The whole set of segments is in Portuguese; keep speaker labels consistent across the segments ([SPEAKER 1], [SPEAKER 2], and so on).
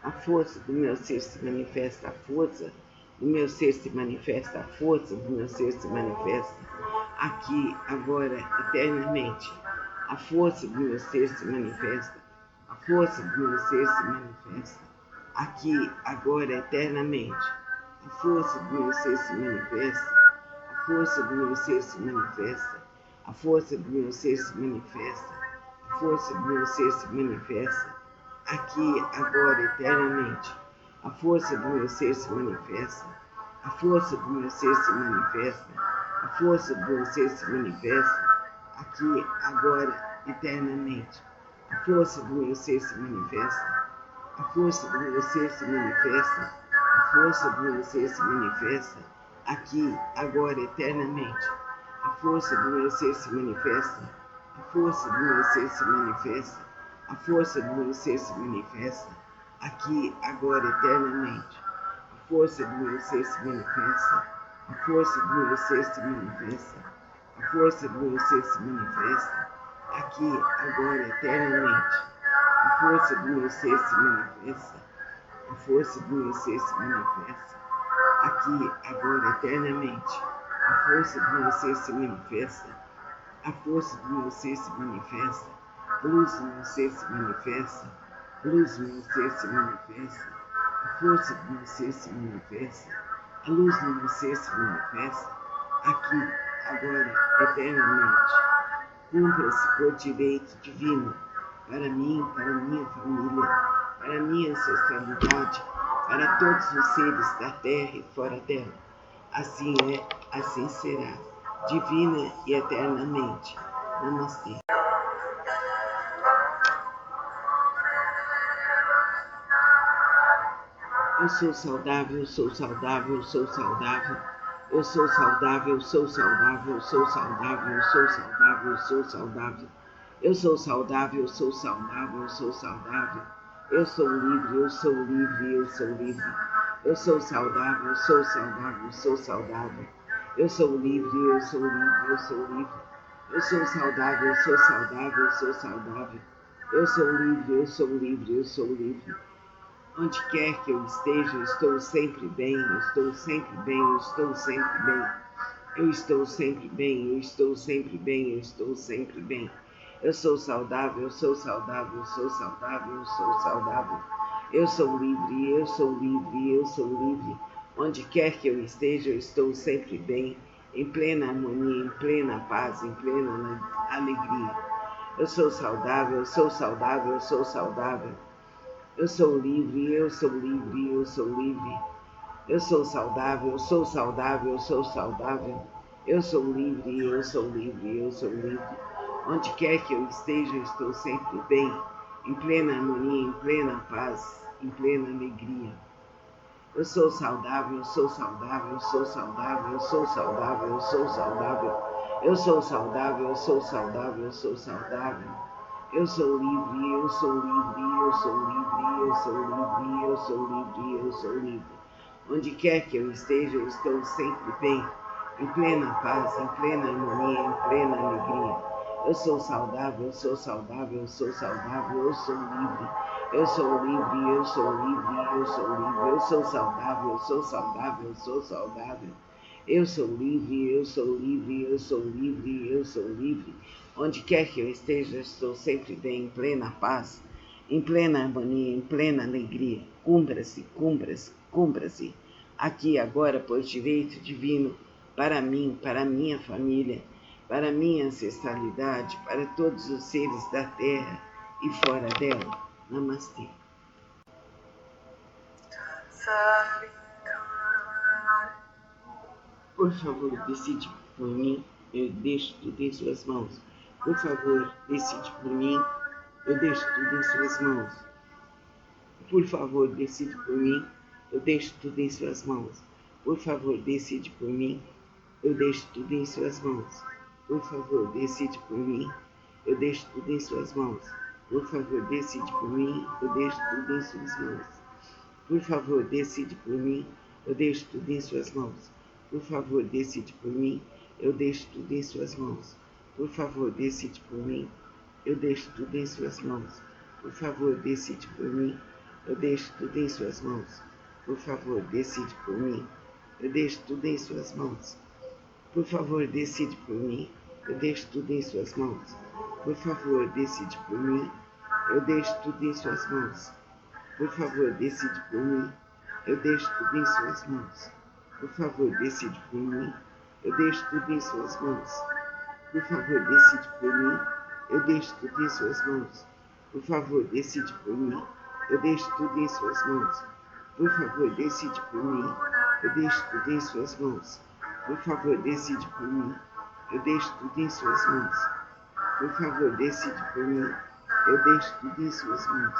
[SPEAKER 1] A força do meu ser se manifesta, a força do meu ser se manifesta, a força do meu ser se manifesta, aqui, agora, eternamente. A força do meu ser se manifesta, a força do meu ser se manifesta, aqui, agora, eternamente. A força do meu ser se manifesta, a força do meu ser se manifesta, a força do meu ser se manifesta, a força do meu ser se manifesta, aqui, agora, eternamente. A força do meu ser se manifesta, a força do meu ser se manifesta, a força do meu ser se manifesta, aqui, agora, eternamente. A força do meu ser se manifesta, a força do meu ser se manifesta, a força do meu ser se manifesta, aqui, agora, eternamente. A força do meu ser se manifesta, a força do meu ser se manifesta, a força do meu ser se manifesta, aqui, agora, eternamente. A força do meu ser se manifesta, a força do meu ser se manifesta, a força do meu ser se manifesta, aqui, agora, eternamente. A força do meu ser se manifesta, a força do meu ser se manifesta, aqui, agora, eternamente. A força do meu ser se manifesta, a força do meu ser se manifesta, a luz do meu ser se manifesta, a luz do meu ser se manifesta, a força do meu ser se manifesta, a luz do meu ser se manifesta, aqui, agora, eternamente. Cumpra-se por direito divino, para mim, para minha família, para minha ancestralidade, para todos os seres da terra e fora dela. Assim é, assim será, divina e eternamente. Namastê. Eu sou saudável, eu sou saudável, eu sou saudável. Eu sou saudável, eu sou saudável, eu sou saudável, eu sou saudável, eu sou saudável. Eu sou saudável, eu sou saudável, eu sou saudável. Eu sou livre, eu sou livre, eu sou livre. Eu sou saudável, eu sou saudável, eu sou saudável. Eu sou livre, eu sou livre, eu sou livre. Eu sou saudável, eu sou saudável, eu sou saudável. Eu sou livre, eu sou livre, eu sou livre. Onde quer que eu esteja, eu estou sempre bem, eu estou sempre bem, eu estou sempre bem. Eu estou sempre bem, eu estou sempre bem, eu estou sempre bem. Eu sou saudável, eu sou saudável, eu sou saudável, eu sou saudável. Eu sou livre, eu sou livre, eu sou livre. Onde quer que eu esteja, eu estou sempre bem, em plena harmonia, em plena paz, em plena alegria. Eu sou saudável, eu sou saudável, eu sou saudável. Eu sou livre, eu sou livre, eu sou livre. Eu sou saudável, eu sou saudável, eu sou saudável. Eu sou livre, eu sou livre, eu sou livre. Onde quer que eu esteja, eu estou sempre bem, em plena harmonia, em plena paz, em plena alegria. Eu sou saudável, eu sou saudável, eu sou saudável, eu sou saudável, eu sou saudável. Eu sou saudável, eu sou saudável, eu sou saudável. Eu sou livre, eu sou livre, eu sou livre, eu sou livre, eu sou livre, eu sou livre. Onde quer que eu esteja, eu estou sempre bem, em plena paz, em plena harmonia, em plena alegria. Eu sou saudável, eu sou saudável, eu sou saudável, eu sou livre. Eu sou livre, eu sou livre, eu sou livre. Eu sou saudável, eu sou saudável, eu sou saudável. Eu sou livre, eu sou livre, eu sou livre, eu sou livre. Onde quer que eu esteja, estou sempre bem, em plena paz, em plena harmonia, em plena alegria. Cumpra-se, cumpra-se, cumpra-se. Aqui agora, por direito divino, para mim, para minha família, para minha ancestralidade, para todos os seres da terra e fora dela. Namastê. Por favor, decide por mim, eu deixo tudo em suas mãos. Por favor, decide por mim, eu deixo tudo em suas mãos. Por favor, decide por mim, eu deixo tudo em suas mãos. Por favor, decide por mim, eu deixo tudo em suas mãos. Por favor, decide por mim, eu deixo tudo em suas mãos. Por favor, decide por mim, eu deixo tudo em suas mãos. Por favor, decide por mim, eu deixo tudo em suas mãos. Por favor, decide por mim, eu deixo tudo em suas mãos. Por favor, decide por mim, eu deixo tudo em suas mãos. Por favor, decide por mim, Eu deixo tudo em suas mãos. Por favor, decide por mim. Eu deixo tudo em suas mãos. Por favor, decide por mim. Eu deixo tudo em suas mãos. Por favor, decide por mim. Eu deixo tudo em suas mãos. Por favor, decide por mim. Eu deixo tudo em suas mãos. Por favor, decide por mim. Eu deixo tudo em suas mãos. Por favor, decide por mim. Eu deixo tudo em suas mãos. Por favor, decide por mim. Eu deixo tudo em suas mãos. Por favor, decide por mim. Eu deixo tudo em suas mãos. Por favor, decide por mim. Eu deixo tudo em suas mãos. Por favor, decide por mim. Eu deixo tudo em suas mãos.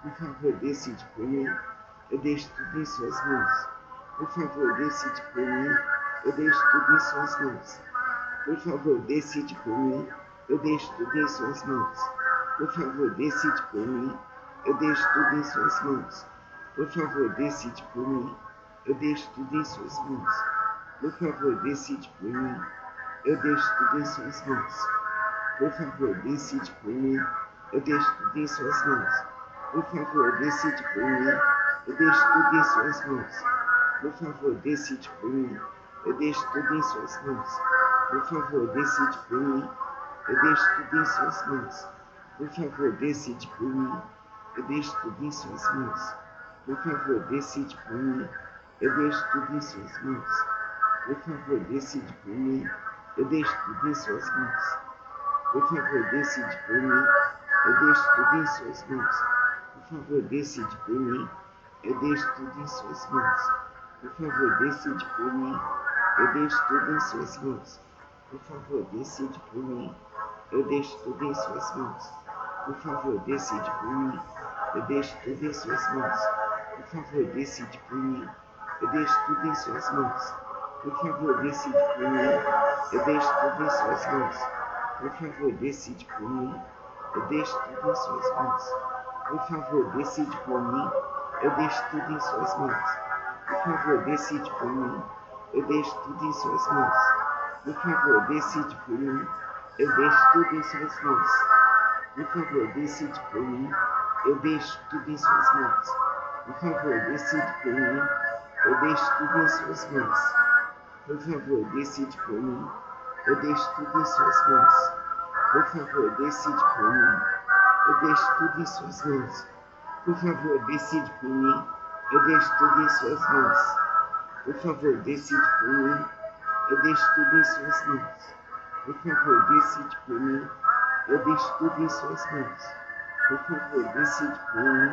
[SPEAKER 1] Por favor, decide por mim. Eu deixo tudo em suas mãos. Por favor, decide por mim. Eu deixo tudo em suas mãos. Por favor, decide por mim. Eu deixo tudo em suas mãos. Por favor, decide por mim. Eu deixo tudo em suas mãos. Por favor, decide por mim. Eu deixo tudo em suas mãos. Por favor, decide por mim. Eu deixo tudo em suas mãos. Por favor, decide por mim. Eu deixo tudo em suas mãos. Por favor, decide por mim. Eu deixo tudo em suas mãos. Por favor, decide por mim. Eu deixo tudo em suas mãos. Por favor, decide por mim. Eu deixo tudo em suas mãos. Por favor, decide por mim. Eu deixo tudo em suas mãos. Por favor, decide por mim. Eu deixo tudo em suas mãos. Por favor, decide por mim. Eu deixo tudo em suas mãos. Por favor, decide por mim. Eu deixo tudo em suas mãos. Por favor, decide por mim. Eu deixo tudo em suas mãos. Por favor, decide por mim. Eu deixo tudo em suas mãos. Por favor, decide por mim. Eu deixo tudo em suas mãos. Por favor, decide por mim. Eu deixo tudo em suas mãos. Por favor, decide por mim. Eu deixo tudo em suas mãos. Por favor, decide por mim. Eu deixo tudo em suas mãos. Por favor, decide por mim. Eu deixo tudo em suas mãos. Por favor, decide por mim. Eu deixo tudo em suas mãos. Por favor, decide por mim. Eu deixo tudo em suas mãos. Por favor, decide por mim. Eu deixo tudo em suas mãos. Por favor, decide por mim. Eu deixo tudo em suas mãos. Por favor, decide por mim. Eu deixo tudo em suas mãos. Por favor, decide por mim. Eu deixo tudo em suas mãos. Por favor, decide por mim. Eu deixo tudo em suas mãos. Por favor, decide por mim. Eu deixo tudo em suas mãos. Por favor, decide por mim. Eu deixo tudo em suas mãos. Por favor, decide por mim. Eu deixo tudo em suas mãos. Por favor, decide por mim.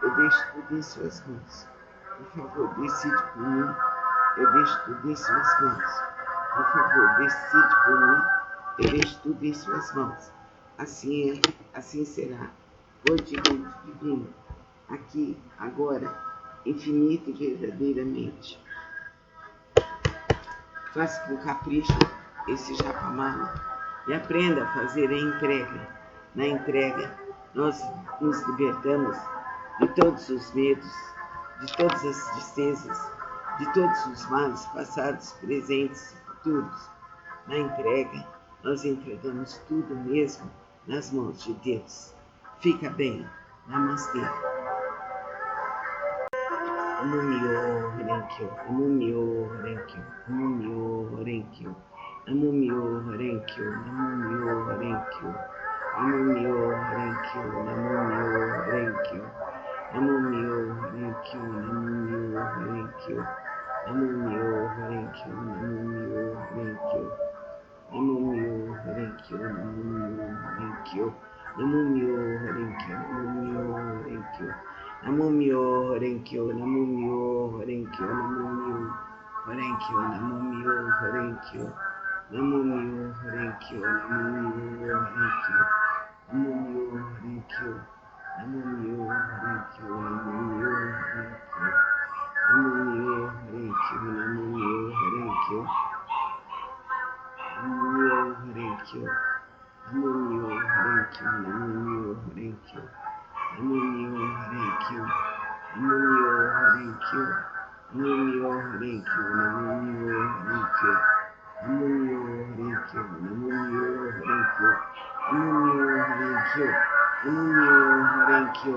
[SPEAKER 1] Eu deixo tudo em suas mãos. Por favor, decide por mim. Eu deixo tudo em suas mãos. Por favor, decide por mim. Eu deixo tudo em suas mãos. Assim é, assim será. Por direito divino. Aqui, agora, infinito e verdadeiramente. Faça com capricho esse Japamala e aprenda a fazer a entrega. Na entrega, nós nos libertamos de todos os medos, de todas as tristezas, de todos os males passados, presentes e futuros. Na entrega, nós entregamos tudo mesmo nas mãos de Deus. Fica bem. Namastê. Namumyo Renkyo, Namumyo Renkyo, Namumyo Renkyo, Namumyo Renkyo, Namumyo Renkyo, Namumyo Renkyo, Namumyo Renkyo, Namumyo Renkyo, Namumyo Renkyo, Namumyo Renkyo, Namumyo Renkyo, Namumyo Renkyo, Namumyo Renkyo, Namumyo Renkyo, Namumyo Renkyo. Namumyo Renkyo, Namumyo Renkyo, Namumyo Renkyo, Namumyo Renkyo, Namumyo Renkyo, Namumyo Renkyo, Namumyo Renkyo, Namumyo Renkyo, Namumyo Renkyo, Namumyo Renkyo, Namumyo Renkyo, Namumyo Renkyo, Namumyo Renkyo, Namumyo Renkyo. Namumyo Renkyo, Namumyo Renkyo, Namumyo Renkyo, Namumyo Renkyo, Namumyo Renkyo, Namumyo Renkyo, Namumyo Renkyo, Namumyo Renkyo,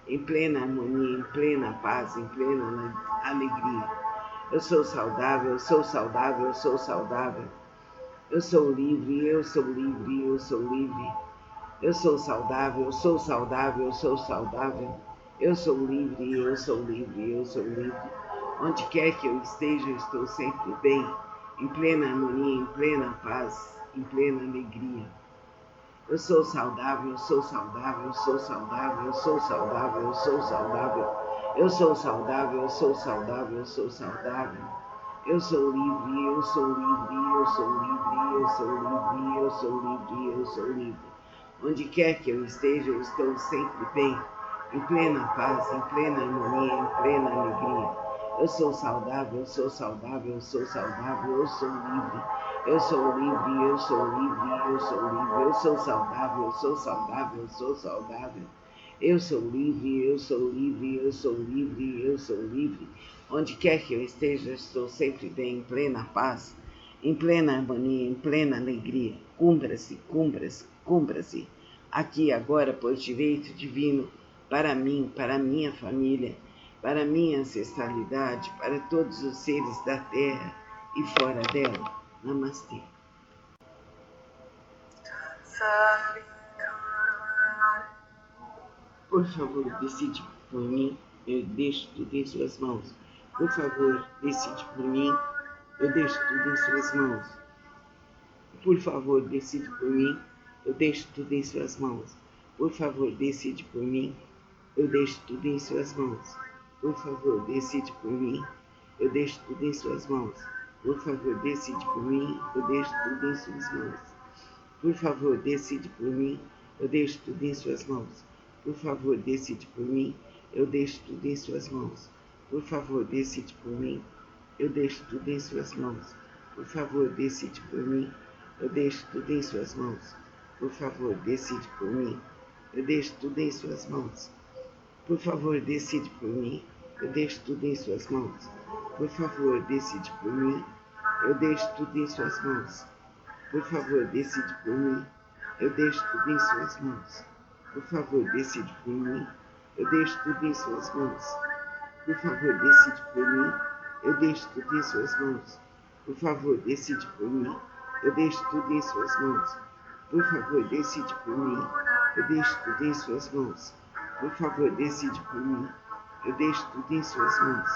[SPEAKER 1] em plena harmonia, em plena paz, em plena alegria. Eu sou saudável, eu sou saudável, eu sou saudável. Eu sou livre, eu sou livre, eu sou livre. Eu sou saudável, eu sou saudável, eu sou saudável. Eu sou livre, eu sou livre, eu sou livre. Onde quer que eu esteja, eu estou sempre bem, em plena harmonia, em plena paz, em plena alegria. Eu sou saudável, eu sou saudável, eu sou saudável, eu sou saudável, eu sou saudável. Eu sou saudável, eu sou saudável, eu sou saudável. Eu sou livre, eu sou livre, eu sou livre, eu sou livre, eu sou livre, eu sou livre. Onde quer que eu esteja, eu estou sempre bem, em plena paz, em plena harmonia, em plena alegria. Eu sou saudável, eu sou saudável, eu sou saudável, eu sou livre. Eu sou livre, eu sou livre, eu sou livre. Eu sou saudável, eu sou saudável, eu sou saudável. Eu sou livre, eu sou livre, eu sou livre, eu sou livre. Onde quer que eu esteja, estou sempre bem, em plena paz, em plena harmonia, em plena alegria. Cumpra-se, cumpra-se, cumpra-se. Aqui agora, por direito divino, para mim, para minha família, para minha ancestralidade, para todos os seres da Terra e fora dela. Namastê. Por favor, decide por mim, eu deixo tudo em suas mãos. Por favor, decide por mim, eu deixo tudo em suas mãos. Por favor, decide por mim, eu deixo tudo em suas mãos. Por favor, decide por mim, eu deixo tudo em suas mãos. Por favor, decide por mim, eu deixo tudo em suas mãos. Por favor, decide por mim, eu deixo tudo em suas mãos. Por favor, decide por mim, eu deixo tudo em suas mãos. Por favor, decide por mim, eu deixo tudo em suas mãos. Por favor, decide por mim, eu deixo tudo em suas mãos. Por favor, decide por mim, eu deixo tudo em suas mãos. Por favor, decide por mim, eu deixo tudo em suas mãos. Por favor, decide por mim, eu deixo tudo em suas mãos. Por favor, decide por mim, eu deixo tudo em suas mãos. Por favor, decide por mim, eu deixo tudo em suas mãos. Por favor, decide por mim, eu deixo tudo em suas mãos. Por favor, decide por mim, eu deixo tudo em suas mãos. Por favor, decide por mim, eu deixo tudo em suas mãos. Por favor, decide por mim, eu deixo tudo em suas mãos. Por favor, decide por mim, eu deixo tudo em suas mãos. Por favor, decide por mim, eu deixo tudo em suas mãos. Por favor, decide por mim, eu deixo tudo em suas mãos. Por favor, decide por mim, eu deixo tudo em suas mãos.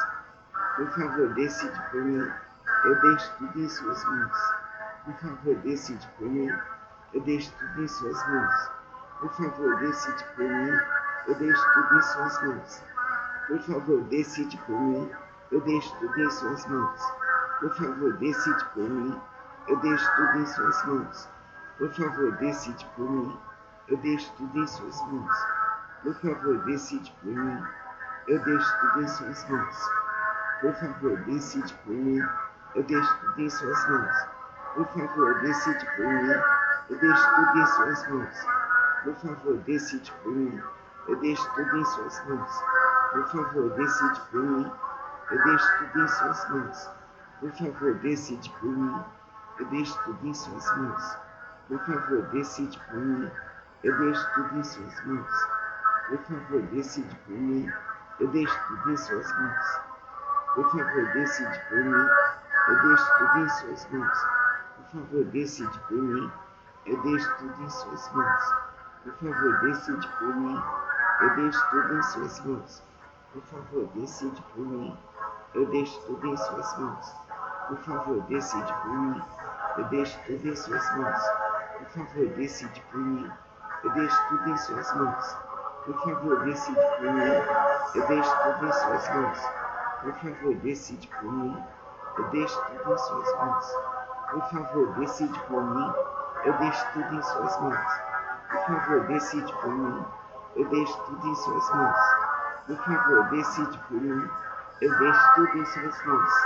[SPEAKER 1] Por favor, decide por mim, eu deixo tudo em suas mãos. Por favor, decide por mim, eu deixo tudo em suas mãos. Por favor, decide por mim, eu deixo tudo em suas mãos. Por favor, decide por mim, eu deixo tudo em suas mãos. Por favor, decide por mim, eu deixo tudo em suas mãos. Por favor, decide por mim, eu deixo tudo em suas mãos. Por favor, decide por mim, eu deixo tudo em suas mãos. Por favor, decide por mim, eu deixo tudo em suas mãos. Por favor, decide por mim, eu deixo tudo em suas mãos. Por favor, decide por mim, eu deixo tudo em suas mãos. Por favor, decide por mim, eu deixo tudo em suas mãos. Por favor, decide por mim, eu deixo tudo em suas mãos. Por favor, decide por mim, eu deixo tudo em suas mãos. Por favor, decide por mim, eu deixo tudo em suas mãos. Por favor, decide por mim, eu deixo tudo em suas mãos. Por favor, decide por mim, eu deixo tudo em suas mãos. Por favor, decide por mim, eu deixo tudo em suas mãos. Por favor, decide por mim, eu deixo tudo em suas mãos. Por favor, decide por mim, eu deixo tudo em suas mãos. Por favor, decide por mim, eu deixo tudo em suas mãos. Por favor, decide por mim, eu deixo tudo em suas mãos. Por favor, decide por mim, eu deixo tudo em suas mãos.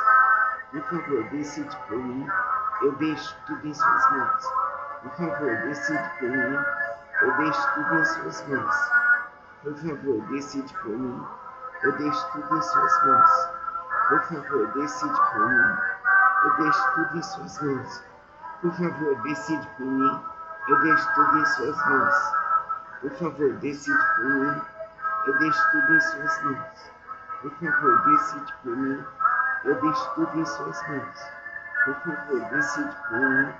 [SPEAKER 1] Por favor, decide por mim, eu deixo tudo em suas mãos. Por favor, decide por mim, eu deixo tudo em suas mãos. Por favor, decide por mim, eu deixo tudo em suas mãos. Por favor, decide por mim, eu deixo tudo em suas mãos. Por favor, decide por mim, eu deixo tudo em suas mãos. Por favor, decide por mim, eu deixo tudo em suas mãos. Por favor, decide por mim, eu deixo tudo em suas mãos. Por favor, decide por mim,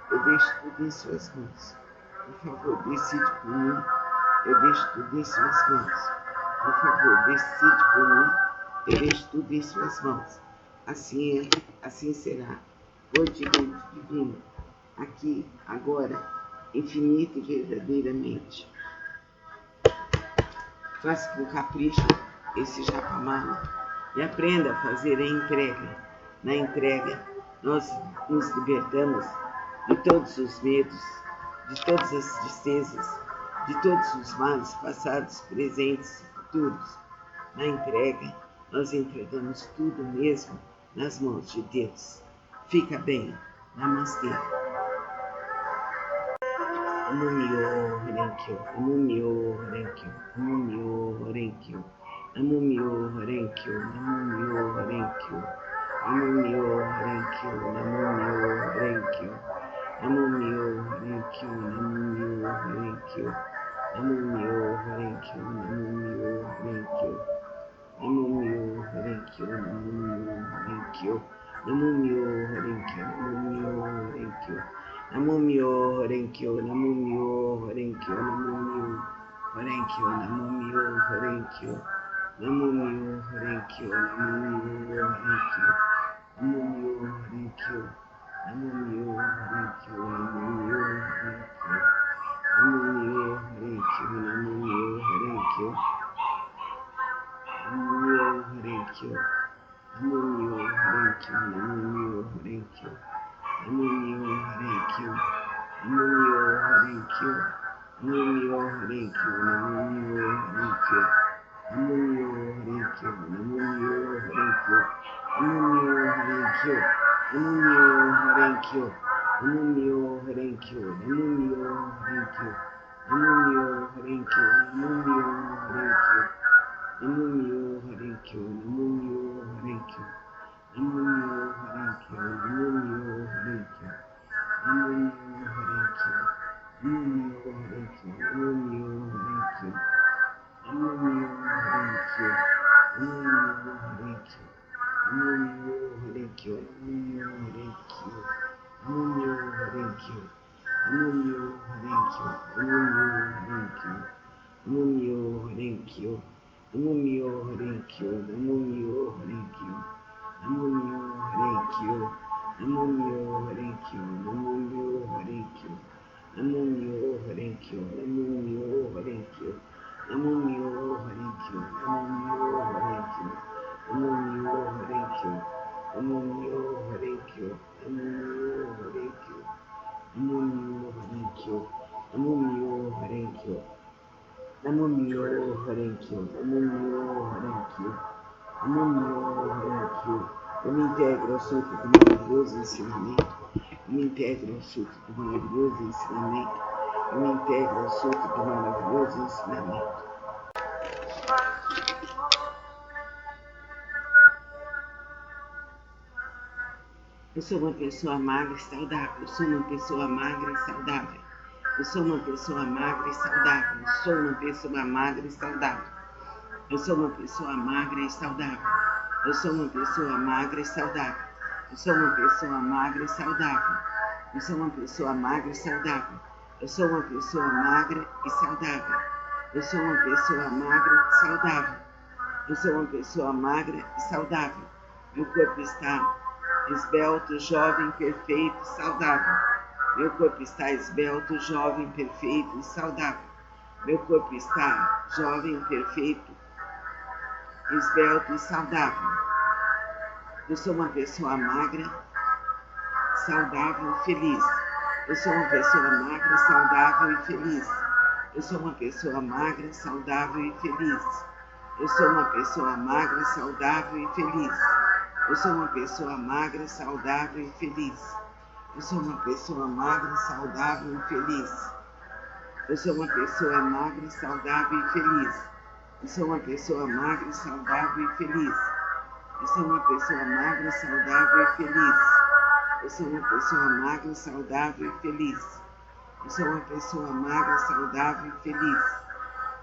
[SPEAKER 1] eu deixo tudo em suas mãos. Por favor, decide por mim, eu deixo tudo em suas mãos. Por favor, decide por mim, eu deixo tudo em suas mãos. Assim é, assim será. Por direito divino, aqui, agora, infinito e verdadeiramente. Faça com capricho esse Japamala e aprenda a fazer a entrega. Na entrega, nós nos libertamos de todos os medos, de todas as tristezas, de todos os males passados, presentes e futuros. Na entrega, nós entregamos tudo mesmo nas mãos de Deus. Fica bem. Namastê. Namumyo Renkyo, Namumyo Renkyo, Namumyo Renkyo, Namumyo Renkyo, Namumyo Renkyo, Namumyo Renkyo, Namumyo Renkyo, Namumyo Renkyo, Namumyo Renkyo, Namumyo Renkyo, Namumyo Renkyo, Namumyo Renkyo, Namumyo Renkyo, Namumyo Renkyo, Namumyo Renkyo. Namumyo Renkyo, Namumyo Renkyo, Namumyo Renkyo, Namumyo Renkyo, Namumyo Renkyo, Namumyo Renkyo, Namumyo Renkyo, Namumyo Renkyo, Namumyo Renkyo, Namumyo Renkyo, Namumyo Renkyo, Namumyo Renkyo, Namumyo Renkyo, Namumyo Renkyo. Namumyo Renkyo, Namumyo Renkyo, Namumyo Renkyo, Namumyo Renkyo, Namumyo Renkyo, Namumyo Renkyo, Namumyo Renkyo, Namumyo Renkyo, Namumyo Renkyo, Namumyo Renkyo, Namumyo Renkyo, Namumyo Renkyo, Namumyo Renkyo, Namumyo Renkyo. Namumyo Renkyo, Namumyo Renkyo, Namumyo Renkyo, Namumyo Renkyo, Namumyo Renkyo, Namumyo Renkyo, Namumyo Renkyo, Namumyo Renkyo, Namumyo Renkyo, Namumyo Renkyo, Namumyo Renkyo, Namumyo Renkyo, Namumyo Renkyo, Namumyo Renkyo. Namumyo Renkyo, Namumyo Renkyo, Namumyo Renkyo, Namumyo Renkyo, Namumyo Renkyo, Namumyo Renkyo, Namumyo Renkyo, Namumyo Renkyo, Namumyo Renkyo, Namumyo Renkyo, Namumyo Renkyo, Namumyo Renkyo, Namumyo Renkyo, Namumyo Renkyo. Eu me integro ao suco do maravilhoso ensinamento. Eu me integro ao suco do maravilhoso ensinamento. Eu me integro ao suco do maravilhoso ensinamento. Eu sou uma pessoa magra e saudável. Eu sou uma pessoa magra e saudável. Eu sou uma pessoa magra e saudável. Eu sou uma pessoa magra e saudável. Eu sou uma pessoa magra e saudável. Eu sou uma pessoa magra e saudável. Eu sou uma pessoa magra e saudável. Eu sou uma pessoa magra e saudável. Eu sou uma pessoa magra e saudável. Eu sou uma pessoa magra e saudável. Eu sou uma pessoa magra e saudável. Meu corpo está esbelto, jovem, perfeito e saudável. Meu corpo está esbelto, jovem, perfeito e saudável. Meu corpo está jovem, perfeito, esbelto e saudável. Eu sou uma pessoa magra, saudável e feliz. Eu sou uma pessoa magra, saudável e feliz. Eu sou uma pessoa magra, saudável e feliz. Eu sou uma pessoa magra, saudável e feliz. Eu sou uma pessoa magra, saudável e feliz. Eu sou uma pessoa magra, saudável e feliz. Eu sou uma pessoa magra, saudável e feliz. Eu sou uma pessoa magra, saudável e feliz. Eu sou uma pessoa magra, saudável e feliz. Eu sou uma pessoa magra, saudável e feliz. Eu sou uma pessoa magra, saudável e feliz.